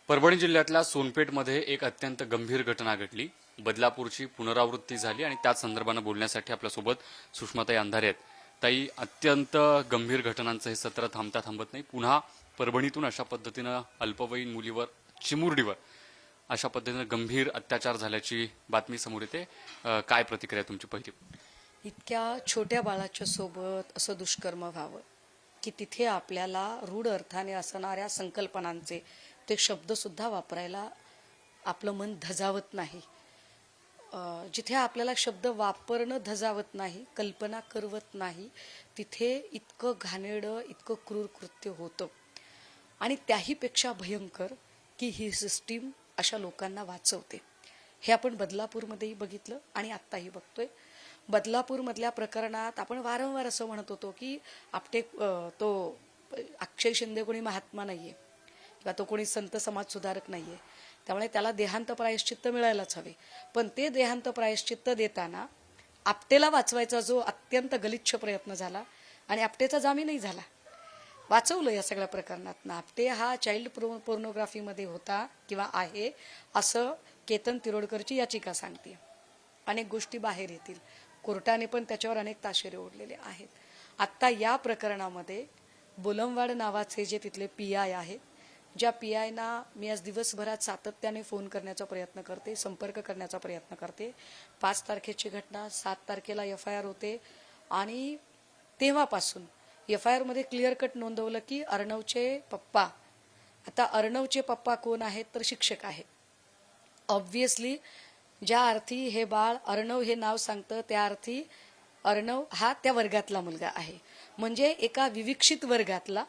परभणी जिल्ह्यातल्या सोनपेठमध्ये एक अत्यंत गंभीर घटना घडली. बदलापूरची पुनरावृत्ती झाली आणि त्याच संदर्भानं बोलण्यासाठी आपल्यासोबत सुषमाताई अंधारे आहेत. ताई, अत्यंत गंभीर घटनांचं हे सत्र थांबता थांबत नाही. पुन्हा परभणीतून अशा पद्धतीनं अल्पवयीन मुलीवर, चिमुरडीवर अशा पद्धतीनं गंभीर अत्याचार झाल्याची बातमी समोर येते. काय प्रतिक्रिया तुमची पहिली? इतक्या छोट्या बाळाच्या सोबत असं दुष्कर्म व्हावं की तिथे आपल्याला रूढ अर्थाने असणाऱ्या संकल्पनांचे ते शब्दसुद्धा वापरायला आपलं मन धजावत नाही. जिथे आपल्याला शब्द वापरणं धजावत नाही, कल्पना करवत नाही, तिथे इतकं घाणेरडं, इतकं क्रूर कृत्य होतं. आणि त्याहीपेक्षा भयंकर की ही सिस्टीम अशा लोकांना वाचवते. हे आपण बदलापूरमध्येही बघितलं आणि आत्ताही बघतोय. बदलापूरमधल्या प्रकरणात आपण वारंवार असं म्हणत होतो की तो अक्षय शिंदे कोणी महात्मा नाहीये किंवा तो कोणी संत समाजसुधारक नाहीये, त्यामुळे त्याला देहांत प्रायश्चित्त मिळायलाच हवे. पण ते देहांत प्रायश्चित्त देताना आपटेला वाचवायचा जो अत्यंत गलिच्छ प्रयत्न झाला आणि आपटेचा जामीनही झाला, वाचवलं या सगळ्या प्रकरणात. आपटे हा चाइल्ड पोर्नोग्राफीमध्ये होता किंवा आहे असं केतन तिरोडकरची याचिका सांगते. अनेक गोष्टी बाहेर येतील, कोर्टाने पण त्याच्यावर अनेक ताशेरे ओढलेले आहेत. आत्ता या प्रकरणामध्ये बोलमवाड नावाचे जे तिथले PI आहेत, ज्या PIना मी आज दिवसभरात सातत्याने फोन करण्याचा प्रयत्न करते, संपर्क करण्याचा प्रयत्न करते. 5 तारखेची घटना, 7 तारखेला FIR होते आणि तेव्हापासून FIR मध्ये क्लिअर कट नोंदवलं की अर्णवचे पप्पा, आता अर्णवचे पप्पा कोण आहेत तर शिक्षक आहेत. ऑब्व्हियसली ज्या अर्थी हे बाळ अर्णव हे नाव सांगतं त्या अर्थी अर्णव हा त्या वर्गातला मुलगा आहे. म्हणजे एका विविक्षित वर्गातला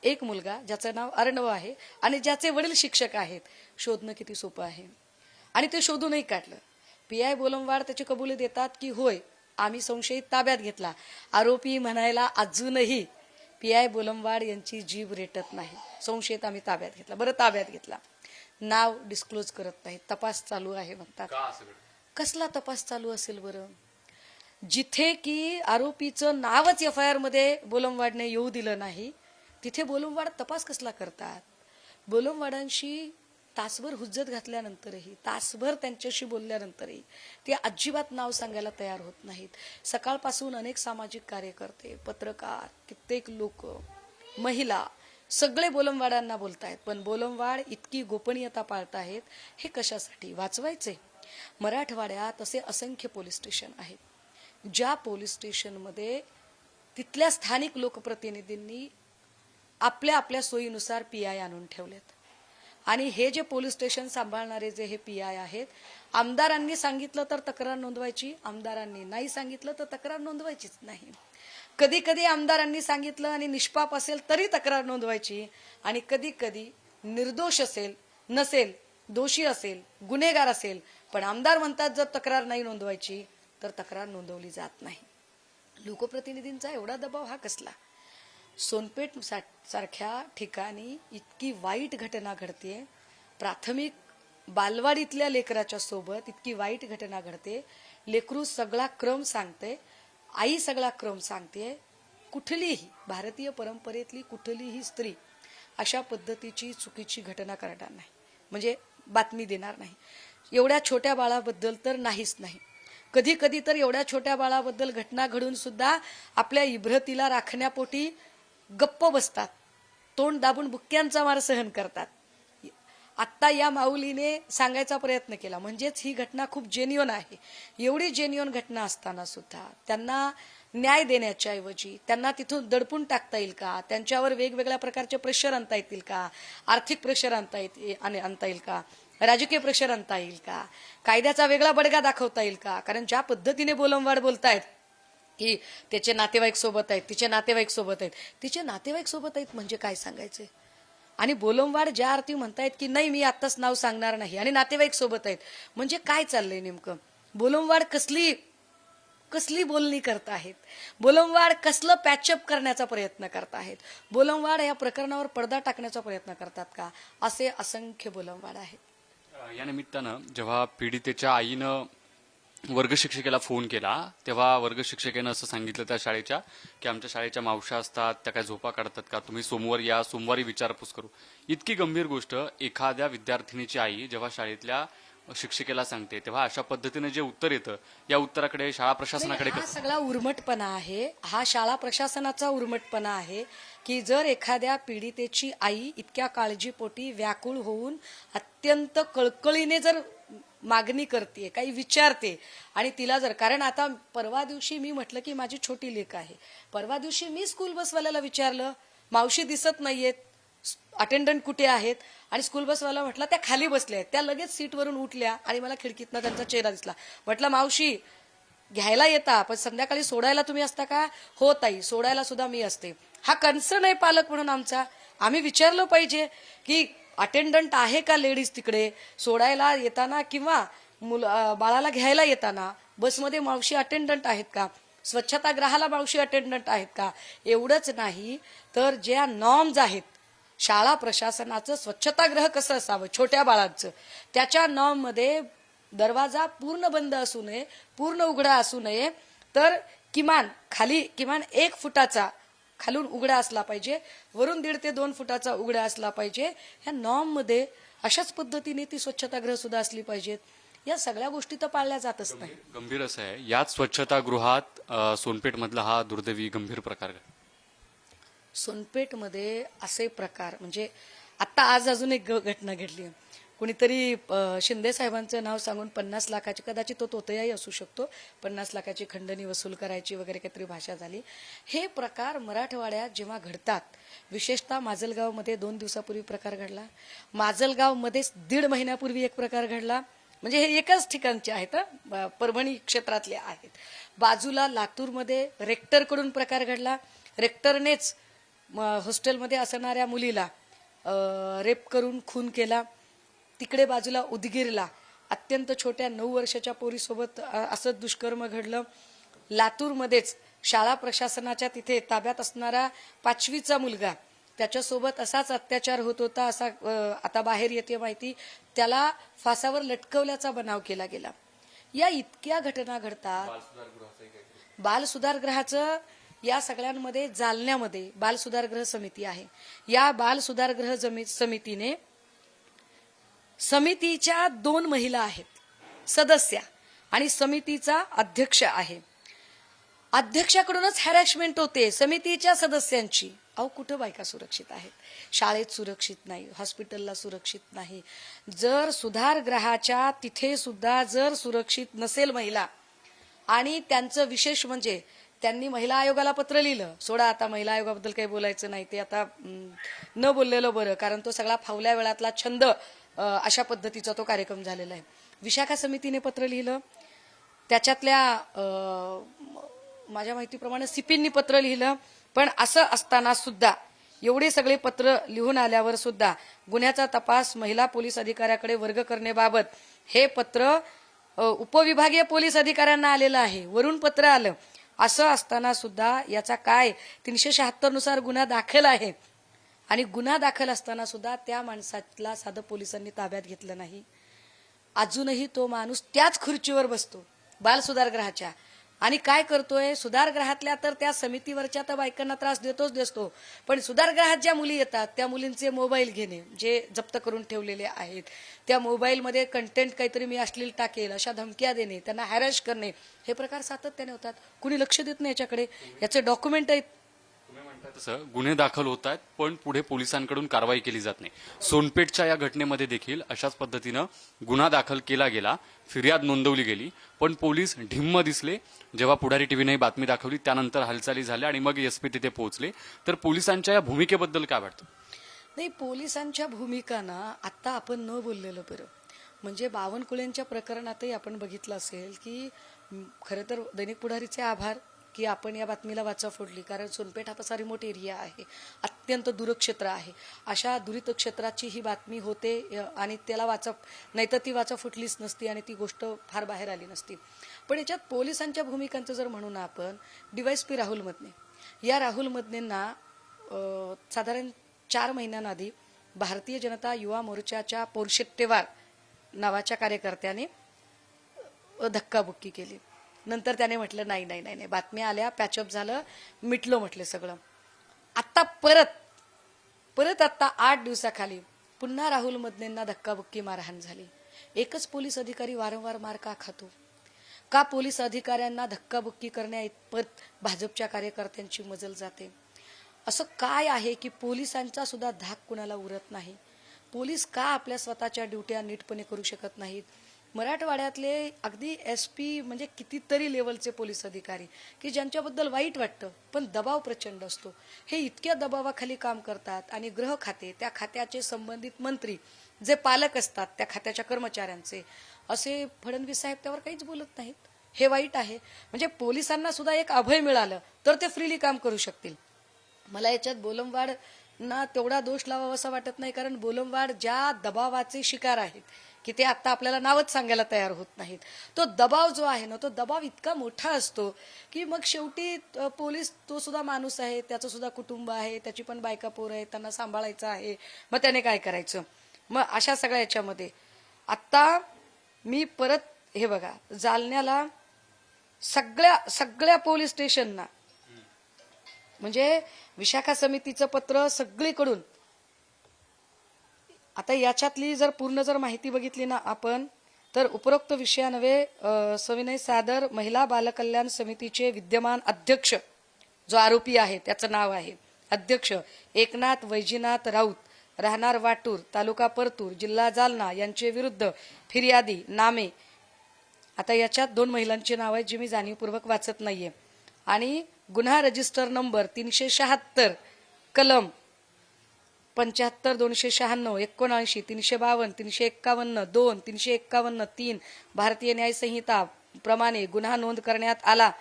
एक मुलगा ज्याचं नाव अर्णव आहे आणि ज्याचे वडील शिक्षक आहेत, शोधणं किती सोपं आहे. आणि ते शोधूनही काढलं. PI बोलमवाड त्याची कबुली देतात की होय, आम्ही संशयित ताब्यात घेतला. आरोपी म्हणायला अजूनही PI बोलमवाड यांची जीभ रेटत नाही. संशयित आम्ही ताब्यात घेतला. बरं, ताब्यात घेतला, नाव डिस्क्लोज करत नाही, तपास चालू आहे म्हणतात. कसला तपास चालू असेल बरं? जिथे की आरोपीचं नावच FIR मध्ये बोलमवाडने येऊ दिलं नाही, तिथे बोलमवाड तपास कसला करतात? बोलमवाडांशी तासभर हुज्जत घातल्यानंतरही, तासभर त्यांच्याशी बोलल्यानंतरही ते अजिबात नाव सांगायला तयार होत नाहीत. सकाळपासून अनेक सामाजिक कार्यकर्ते, पत्रकार, कित्येक लोक, महिला सगळे बोलमवाडांना बोलतायत. पण बोलमवाड इतकी गोपनीयता पाळतायत हे कशासाठी? वाचवायचे. मराठवाड्यात असे असंख्य पोलीस स्टेशन आहेत, ज्या पोलीस स्टेशनमध्ये तिथल्या स्थानिक लोकप्रतिनिधींनी आपल्या आपल्या सोयीनुसार PI आणून ठेवलेत. आणि हे जे पोलीस स्टेशन सांभाळणारे जे हे PI आहेत, आमदारांनी सांगितलं तर तक्रार नोंदवायची, आमदारांनी नाही सांगितलं तर तक्रार नोंदवायचीच नाही. कधी कधी आमदारांनी सांगितलं आणि निष्पाप असेल तरी तक्रार नोंदवायची, आणि कधी कधी निर्दोष असेल, नसेल, दोषी असेल, गुन्हेगार असेल, पण आमदार म्हणतात जर तक्रार नाही नोंदवायची तर तक्रार नोंदवली जात नाही. लोकप्रतिनिधींचा एवढा दबाव हा कसला? सोनपेठ सारख्या ठिकाणी इतकी वाईट घटना घडते, प्राथमिक बालवाडीतल्या लेकराच्या सोबत इतकी वाईट घटना घडते. लेकरू सगळा क्रम सांगते, आई सगळा क्रम सांगते. कुठलीही भारतीय परंपरेतली कुठलीही स्त्री अशा पद्धतीची चुकीची घटना करणार नाही, म्हणजे बातमी देणार नाही. एवढ्या छोट्या बाळाबद्दल तर नाहीच नाही. कधी कधी तर एवढ्या छोट्या बाळाबद्दल घटना घडून सुद्धा आपल्या इब्रतीला राखण्यापोटी गप्प बसतात, तोंड दाबून बुक्क्यांचा मार सहन करतात. आत्ता या माऊलीने सांगायचा प्रयत्न केला, म्हणजेच ही घटना खूप जेन्युइन आहे. एवढी जेन्युइन घटना असताना सुद्धा त्यांना न्याय देण्याच्या ऐवजी त्यांना तिथून दडपून टाकता येईल का? त्यांच्यावर वेगवेगळ्या प्रकारचे प्रेशर आणता येतील का? आर्थिक प्रेशर आणता येईल का? राजकीय प्रेशर आणता येईल का? कायद्याचा वेगळा बडगा दाखवता येईल का? कारण ज्या पद्धतीने बोलमवाड बोलतायत की त्याचे नातेवाईक सोबत आहेत, तिचे नातेवाईक सोबत आहेत, तिचे नातेवाईक सोबत आहेत म्हणजे काय सांगायचे? आणि बोलमवाड ज्या अर्थी म्हणतायत की नाही मी आत्ताच नाव सांगणार नाही आणि नातेवाईक सोबत आहेत, म्हणजे काय चाललंय नेमकं? बोलमवाड कसली बोलणी करत आहेत? बोलमवाड कसलं पॅचअप करण्याचा प्रयत्न करत आहेत? बोलमवाड या प्रकरणावर पडदा टाकण्याचा प्रयत्न करतात का? असे असंख्य बोलमवाड आहेत. या निमित्तानं जेव्हा पीडितेच्या आईनं वर्ग शिक्षिकेला फोन केला तेव्हा वर्ग शिक्षिकेनं असं सांगितलं त्या शाळेच्या की आमच्या शाळेच्या मावशा असतात, त्या काय झोपा काढतात का, तुम्ही सोमवार या, सोमवारी विचारपूस करू. इतकी गंभीर गोष्ट एखाद्या विद्यार्थिनीची आई जेव्हा शाळेतल्या शिक्षिकेला सांगते तेव्हा अशा पद्धतीने जे उत्तर येतं या उत्तराकडे शाळा प्रशासनाकडे हा सगळा उर्मटपणा आहे, हा शाळा प्रशासनाचा उर्मटपणा आहे की जर एखाद्या पीडितेची आई इतक्या काळजीपोटी व्याकुळ होऊन अत्यंत कळकळीने जर मागणी करते, काही विचारते आणि तिला जर, कारण आता परवा दिवशी मी म्हटलं की माझी छोटी लेक आहे, परवा दिवशी मी स्कूल बसवाल्याला विचारलं मावशी दिसत नाहीयेत, अटेंडंट कुठे आहेत, आणि स्कूल बसवाला म्हटलं त्या खाली बसल्या आहेत. त्या लगेच सीटवरून उठल्या आणि मला खिडकीतनं त्यांचा चेहरा दिसला. म्हटलं मावशी घ्यायला येता पण संध्याकाळी सोडायला तुम्ही असता का? हो ताई, सोडायला सुद्धा मी असते. हा कन्सर्न आहे पालक म्हणून आमचा. आम्ही विचारलं पाहिजे की अटेंडंट आहे का लेडीज तिकडे सोडायला येताना किंवा बाळाला घ्यायला येताना बसमध्ये मावशी अटेंडंट आहेत का, स्वच्छतागृहाला मावशी अटेंडंट आहेत का. एवढंच नाही तर ज्या नॉर्म्स आहेत शाळा प्रशासनाचं, स्वच्छतागृह कसं असावं छोट्या बाळांचं, त्याच्या नॉर्ममध्ये दरवाजा पूर्ण बंद असू नये, पूर्ण उघडा असू नये, तर किमान 1 फुटाचा खालून उघडा असला पाहिजे, वरून 1.5 ते 2 फुटाचा उघडा असला पाहिजे. ह्या नॉर्ममध्ये अशाच पद्धतीने ती स्वच्छतागृह सुद्धा असली पाहिजेत. या सगळ्या गोष्टी तर पाळल्या जातच नाही. गंभीर असं आहे. याच स्वच्छतागृहात सोनपेठमधला हा दुर्दैवी गंभीर प्रकार घडला. सोनपेठमध्ये असे प्रकार म्हणजे आता आज अजून एक घटना घडली. कुणीतरी शिंदे साहेबांचं नाव सांगून 50 लाखाची, कदाचित तो तोतयाही असू शकतो, 50 लाखाची खंडणी वसूल करायची वगैरे काहीतरी भाषा झाली. हे प्रकार मराठवाड्यात जेव्हा घडतात, विशेषतः माजलगावमध्ये 2 दिवसापूर्वी प्रकार घडला, माजलगावमध्येच 1.5 महिन्यापूर्वी एक प्रकार घडला. म्हणजे हे एकाच ठिकाणचे आहेत, परभणी क्षेत्रातले आहेत. बाजूला लातूरमध्ये रेक्टरकडून प्रकार घडला. रेक्टरनेच हॉस्टेलमध्ये असणाऱ्या मुलीला रेप करून खून केला. तिकडे बाजूला उदगीरला अत्यंत छोट्या 9 वर्षाच्या पोरीसोबत असं दुष्कर्म घडलं. लातूरमध्येच शाळा प्रशासनाच्या तिथे ताब्यात असणारा 5वीचा मुलगा, त्याच्यासोबत असाच अत्याचार होत होता, असा आता बाहेर येते माहिती, त्याला फासावर लटकवल्याचा बनाव केला गेला. या इतक्या घटना घडतात. बाल सुधारगृहाचं या सगळ्यांमध्ये जालन्यामध्ये बाल सुधारगृह समिती आहे. या बाल सुधारगृह समितीने समितीच्या 2 महिला आहेत सदस्या आणि समितीचा अध्यक्ष आहे. अध्यक्षाकडूनच हॅरॅसमेंट होते समितीच्या सदस्यांची. अहो कुठं बायका सुरक्षित आहेत? शाळेत सुरक्षित नाही, हॉस्पिटलला सुरक्षित नाही. जर सुधारगृहाच्या तिथे सुद्धा जर सुरक्षित नसेल महिला, आणि त्यांचं विशेष म्हणजे त्यांनी महिला आयोगाला पत्र लिहिलं. सोडा आता महिला आयोगाबद्दल काही बोलायचं नाही, ते आता न बोललेलं बरं, कारण तो सगळा फावल्या वेळातला छंद अशा पद्धतीचा तो कार्यक्रम झालेला आहे. विशाखा समितीने पत्र लिहिलं, त्याच्यातल्या माझ्या माहितीप्रमाणे सिपींनी पत्र लिहिलं. पण असं असताना सुद्धा एवढे सगळे पत्र लिहून आल्यावर सुद्धा गुन्ह्याचा तपास महिला पोलीस अधिकाऱ्याकडे वर्ग करण्याबाबत हे पत्र उपविभागीय पोलीस अधिकाऱ्यांना आलेलं आहे, वरून पत्र आलं. असं असताना सुद्धा याचा काय 376 नुसार गुन्हा दाखल आहे, आणि गुन्हा दाखल असताना सुद्धा त्या माणसाला साधं पोलिसांनी ताब्यात घेतलं नाही. अजूनही तो माणूस त्याच खुर्चीवर बसतो बाल सुधारगृहाच्या, आणि काय करतोय? सुधारगृहातल्या तर त्या समितीवरच्या तर बायकांना त्रास देतो, पण सुधारगृहात ज्या मुली येतात त्या मुलींचे मोबाईल घेणे, जे जप्त करून ठेवलेले आहेत, त्या मोबाईलमध्ये कंटेंट काहीतरी मी अश्लील टाकेल अशा धमक्या देणे, त्यांना हॅरॅश करणे, हे प्रकार सातत्याने होतात. कुणी लक्ष देत नाही याच्याकडे. याचे डॉक्युमेंट आहेत. तसं गुन्हे दाखल होत आहेत पण पुढे पोलिसांकडून कारवाई केली जात नाही. सोनपेठच्या या घटनेमध्ये देखील अशाच पद्धतीनं गुन्हा दाखल केला गेला, फिर्याद नोंदवली गेली, पण पोलीस ढिम्म दिसले. जेव्हा पुढारी टीव्हीने बातमी दाखवली त्यानंतर हालचाली झाल्या आणि मग एसपी तिथे पोहोचले. तर पोलिसांच्या या भूमिकेबद्दल काय वाटतं? नाही, पोलिसांच्या भूमिकांना आता आपण न बोललेलं बरं. म्हणजे बावनकुळेंच्या प्रकरणातही आपण बघितलं असेल की खरं तर दैनिक पुढारीचे आभार की आपण या बातमीला वाचा फोडली, कारण सोनपेठ हा तसा रिमोट एरिया आहे, अत्यंत दूरक्षेत्र आहे. अशा दुरित क्षेत्राची ही बातमी होते आणि त्याला वाचा, नाहीतर ती वाचा फुटलीच नसती आणि ती गोष्ट फार बाहेर आली नसती. पण याच्यात पोलिसांच्या भूमिकांचं जर म्हणून आपण DYSP राहुल मदने, या राहुल मदनेंना साधारण 4 महिन्यांआधी भारतीय जनता युवा मोर्चाच्या पोरशेट्टेवार नावाच्या कार्यकर्त्याने धक्काबुक्की केली. नंतर त्याने म्हटलं नाही नाही नाही नाही, बातम्या आल्या, पॅचअप झालं, मिटलं म्हटलं सगळं. आता परत आता 8 दिवसाखाली पुन्हा राहुल मदनेंना धक्काबुक्की मारहाण झाली. एकच पोलीस अधिकारी वारंवार मार का खातो? का पोलीस अधिकाऱ्यांना धक्काबुक्की करण्या इतपत भाजपच्या कार्यकर्त्यांची मजल जाते? असं काय आहे की पोलिसांचा सुद्धा धाक कुणाला उरत नाही? पोलीस का आपल्या स्वतःच्या ड्युट्या नीटपणे करू शकत नाहीत? मराठवाड्यातले अगदी SP म्हणजे कितीतरी लेवलचे पोलीस अधिकारी की ज्यांच्याबद्दल वाईट वाटतं, पण दबाव प्रचंड असतो. हे इतक्या दबावाखाली काम करतात आणि गृह खाते, त्या खात्याचे संबंधित मंत्री, जे पालक असतात त्या खात्याच्या कर्मचाऱ्यांचे, असे फडणवीस साहेब त्यावर काहीच बोलत नाहीत. हे वाईट आहे. म्हणजे पोलिसांना सुद्धा एक अभय मिळालं तर ते फ्रीली काम करू शकतील. मला याच्यात बोलमवाड ना तेवढा दोष लावावा असं वाटत नाही, कारण बोलमवाड ज्या दबावाचे शिकार आहेत की ते आता आपल्याला नावच सांगायला तयार होत नाहीत. तो दबाव जो आहे ना, तो दबाव इतका मोठा असतो की मग शेवटी पोलीस तो सुद्धा माणूस आहे, त्याचं सुद्धा कुटुंब आहे, त्याची पण बायका पोरं आहेत, त्यांना सांभाळायचं आहे. मग त्याने काय करायचं? मग अशा सगळ्या याच्यामध्ये आत्ता मी परत हे बघा, जालन्याला सगळ्या पोलीस स्टेशनना म्हणजे विशाखा समितीचं पत्र सगळीकडून, आता याच्यातली जर पूर्ण जर माहिती बघितली ना आपण, तर उपरोक्त विषयान्वये सविनय सादर महिला बालकल्याण समितीचे विद्यमान अध्यक्ष जो आरोपी आहे त्याचं नाव आहे अध्यक्ष एकनाथ वैजीनाथ राऊत, राहणार वाटूर, तालुका परतूर, जिल्हा जालना, यांचे विरुद्ध फिर्यादी नामे. आता याच्यात 2 महिलांची नाव आहेत जी मी जाणीवपूर्वक वाचत नाहीये. आणि गुन्हा रजिस्टर नंबर 376 कलम 75 296 79 352 351 2 351 3 भारतीय न्याय संहिता प्रमाणे गुन्हा नोंद करण्यात आला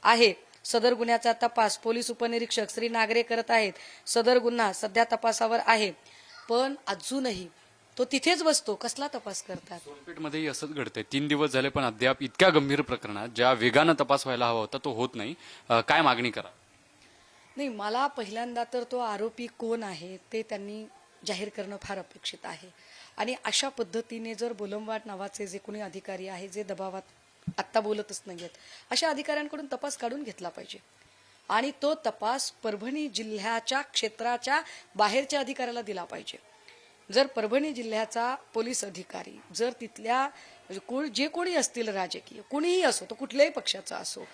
आहे. सदर गुन्ह्याचा तपास पोलीस उपनिरीक्षक श्री नागरे करत आहेत. सदर गुन्हा सध्या तपासावर आहे. पण अजूनही तो तिथेच बसतो. कसला तपास करतात? सोनपेठमध्येही असंच घडतंय. 3 दिवस झाले पण अद्याप इतक्या गंभीर प्रकरणात ज्या वेगानं तपास व्हायला हवा होता तो होत नाही. काय मागणी करा? नाही, मला पहिल्यांदा तर तो आरोपी कोण आहे ते त्यांनी जाहीर करणं फार अपेक्षित आहे. आणि अशा पद्धतीने जर बोलमवाड नावाचे जे कोणी अधिकारी आहे, जे दबावात आत्ता बोलतच नाहीयेत, अशा अधिकाऱ्यांकडून तपास काढून घेतला पाहिजे. आणि तो तपास परभणी जिल्ह्याच्या क्षेत्राच्या बाहेरच्या अधिकाऱ्याला दिला पाहिजे. जर परभणी जिल्ह्याचा पोलीस अधिकारी जर तिथल्या जे कोणी असतील राजकीय, कोणीही असो, तो कुठल्याही पक्षाचा असो,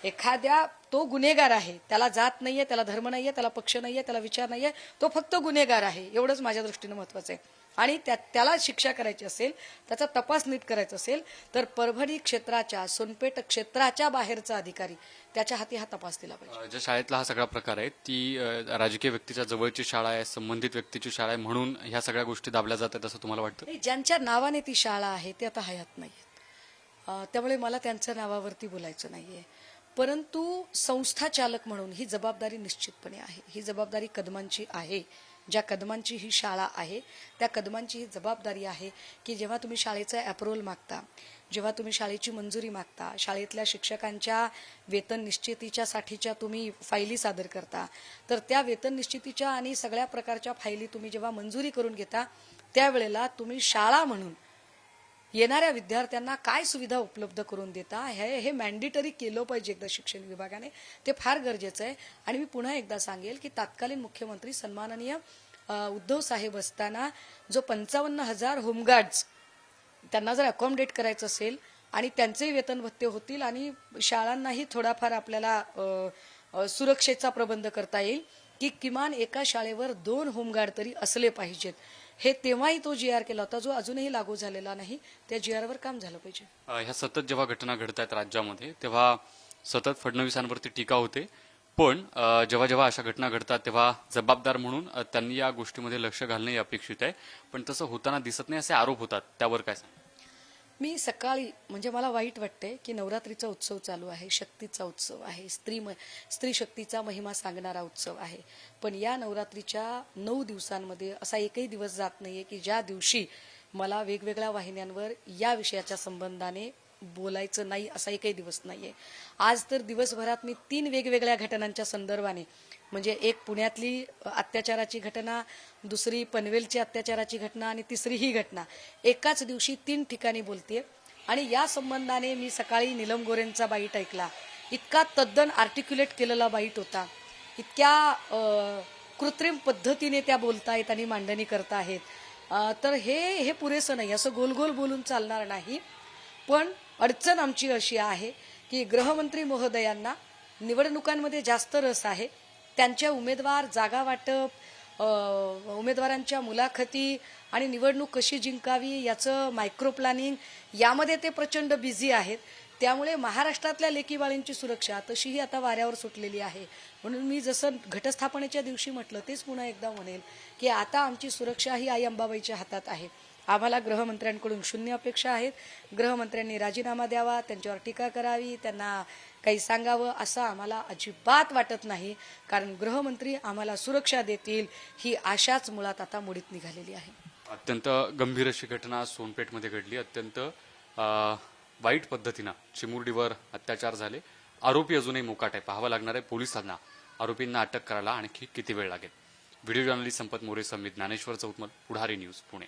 एखाद्या तो गुन्हेगार आहे, त्याला जात नाहीये, त्याला धर्म नाहीये, त्याला पक्ष नाहीये, त्याला विचार नाहीये, तो फक्त गुन्हेगार आहे, एवढंच माझ्या दृष्टीने महत्वाचं आहे. आणि त्याला शिक्षा करायची असेल, त्याचा तपास नीट करायचा असेल, तर परभणी क्षेत्राच्या, सोनपेठ क्षेत्राच्या बाहेरचा अधिकारी त्याच्या हाती हा तपास दिला पाहिजे. ज्या शाळेतला हा सगळा प्रकार आहे ती राजकीय व्यक्तीच्या जवळची शाळा आहे, संबंधित व्यक्तीची शाळा आहे, म्हणून ह्या सगळ्या गोष्टी दाबल्या जातात असं तुम्हाला वाटतं? नाही, ज्यांच्या नावाने ती शाळा आहे ते आता हयात नाहीयेत, त्यामुळे मला त्यांच्या नावावरती बोलायचं नाहीये. परंतु संस्था चालक म्हणून ही जबाबदारी निश्चितपणे आहे. ही जबाबदारी कदमांची आहे. ज्या कदमांची ही शाळा आहे त्या कदमांची ही जबाबदारी आहे की जेव्हा तुम्ही शाळेचा अप्रूव्हल मागता, जेव्हा तुम्ही शाळेची मंजुरी मागता, शाळेतल्या शिक्षकांच्या वेतन निश्चितीच्या साठीच्या तुम्ही फायली सादर करता, तर त्या वेतन निश्चितीच्या आणि सगळ्या प्रकारच्या फायली तुम्ही जेव्हा मंजुरी करून घेता, त्यावेळेला तुम्ही शाळा म्हणून येणाऱ्या विद्यार्थ्यांना काय सुविधा उपलब्ध करून देता हे मॅन्डेटरी केलं पाहिजे एकदा शिक्षण विभागाने. ते फार गरजेचं आहे. आणि मी पुन्हा एकदा सांगेल की तत्कालीन मुख्यमंत्री सन्माननीय उद्धव साहेब असताना जो 55,000 होमगार्ड्स त्यांना जर अकॉमोडेट करायचं असेल आणि त्यांचे वेतन भत्ते होतील आणि शाळांनाही थोडाफार आपल्याला सुरक्षेचा प्रबंध करता येईल की किमान एका शाळेवर 2 होमगार्ड तरी असले पाहिजेत. हे तेव्हाही तो GR केला होता जो अजूनही लागू झालेला नाही. त्या GR वर काम झालं पाहिजे. ह्या सतत जेव्हा घटना घडत आहेत राज्यामध्ये तेव्हा सतत फडणवीसांवरती टीका होते, पण जेव्हा जेव्हा अशा घटना घडतात तेव्हा जबाबदार म्हणून त्यांनी या गोष्टीमध्ये लक्ष घालणे अपेक्षित आहे, पण तसं होताना दिसत नाही असे आरोप होतात. त्यावर काय सांग? मी सकाळी म्हणजे मला वाईट वाटते की नवरात्रीचा उत्सव चालू आहे, शक्तीचा उत्सव आहे, स्त्री शक्तीचा महिमा सांगणारा उत्सव आहे. पण या नवरात्रीच्या 9 दिवसांमध्ये असा एकही दिवस जात नाहीये की ज्या दिवशी मला वेगवेगळ्या वाहिन्यांवर या विषयाच्या संबंधाने बोलायचं नाही असा एकही दिवस नाहीये. आज तर दिवसभरात मी 3 वेगवेगळ्या घटनांच्या संदर्भाने, म्हणजे एक पुण्यातली अत्याचाराची घटना, दुसरी पनवेलची अत्याचाराची घटना आणि तिसरी ही घटना, एकाच दिवशी 3 ठिकाणी बोलतेय. आणि या संबंधाने मी सकाळी नीलम गोरेंचा बाईट ऐकला. इतका तद्दन आर्टिक्युलेट केलेला बाईट होता. इतक्या कृत्रिम पद्धतीने त्या बोलतायत आणि मांडणी करतायत. तर हे पुरेसं नाही. असं गोल गोल बोलून चालणार नाही. पण अडचण आमची अशी आहे की गृहमंत्री महोदयांना निवडणुकांमध्ये जास्त रस आहे. त्यांच्या उमेदवार, जागा वाटप, उमेदवारांच्या मुलाखती आणि निवडणूक कशी जिंकावी याचं मायक्रो प्लॅनिंग यामध्ये ते प्रचंड बिझी आहेत. त्यामुळे महाराष्ट्रातल्या लेकीबाळींची सुरक्षा तशीही आता वाऱ्यावर सुटलेली आहे. म्हणून मी जसं घटस्थापनेच्या दिवशी म्हटलं तेच पुन्हा एकदा म्हणेल की आता आमची सुरक्षा ही आई अंबाबाईच्या हातात आहे. आम्हाला गृहमंत्र्यांकडून शून्य अपेक्षा आहेत. गृहमंत्र्यांनी राजीनामा द्यावा, त्यांच्यावर टीका करावी, त्यांना काही सांगावं असं आम्हाला अजिबात वाटत नाही. कारण गृहमंत्री आम्हाला सुरक्षा देतील ही आशाच मुळात आता मोडीत निघालेली आहे. अत्यंत गंभीर अशी घटना सोनपेठमध्ये घडली. अत्यंत वाईट पद्धतीनं चिमुरडीवर अत्याचार झाले. आरोपी अजूनही मोकाट आहे. पाहावं लागणार आहे पोलिसांना आरोपींना अटक करायला आणखी किती वेळ लागेल. व्हिडिओ जर्नलिस्ट संपत मोरे समित ज्ञानेश्वर चौतमल, पुढारी न्यूज, पुणे.